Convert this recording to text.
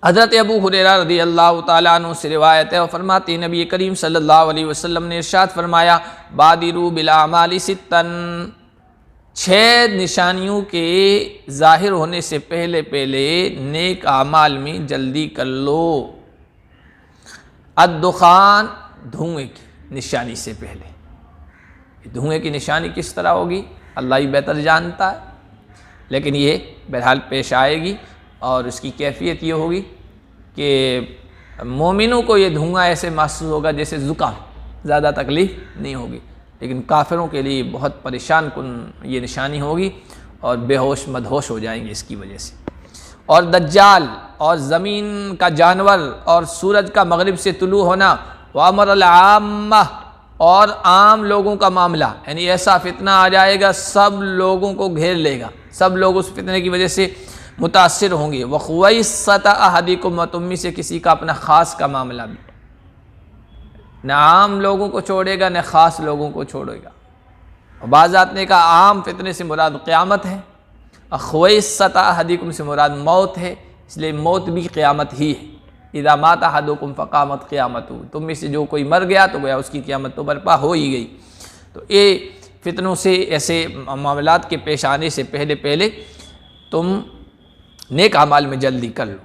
हज़रत अबू हुरैरा रज़ियल्लाहु ताला अन्हु से रिवायत है और फरमाते हैं नबी करीम सल्लल्लाहु अलैहि वसल्लम ने इरशाद फरमाया बादिरू बिल आमाली सित्तन, 6 निशानियों के ज़ाहिर होने से पहले पहले नेक आमाल में जल्दी कर लो। अद्दुखान, धुएँ की निशानी से पहले। धुएँ की निशानी किस तरह होगी अल्लाह ही बेहतर जानता है, लेकिन ये बहरहाल पेश आएगी और इसकी कैफियत ये होगी कि मोमिनों को ये धुआं ऐसे महसूस होगा जैसे ज़ुकाम, ज़्यादा तकलीफ़ नहीं होगी, लेकिन काफिरों के लिए बहुत परेशान कुन ये निशानी होगी और बेहोश मदहोश हो जाएंगे इसकी वजह से। और दज्जाल और ज़मीन का जानवर और सूरज का मगरिब से तुलू होना, व अमरुल आम्मा, और आम लोगों का मामला, यानी ऐसा फितना आ जाएगा सब लोगों को घेर लेगा, सब लोग उस फितने की वजह से मुतासिर होंगे। व खुवैसत अहदिकुम, तुम में से किसी का अपना ख़ास का मामला भी, न आम लोगों को छोड़ेगा न ख़ास लोगों को छोड़ेगा। और बाज़ात ने कहा आम फितने से मुराद क़यामत है, खुवैसत अहदिकुम से मुराद मौत है, इसलिए मौत भी क़यामत ही है। इज़ा मात अहदुकुम फ़क़ामत क़यामतु, तुम में से जो कोई मर गया तो गया, उसकी क़यामत तो बर्पा हो ही गई। तो ये फितनों से, ऐसे मामलात के पेश आने से पहले पहले तुम नेक अमाल में जल्दी कर लो।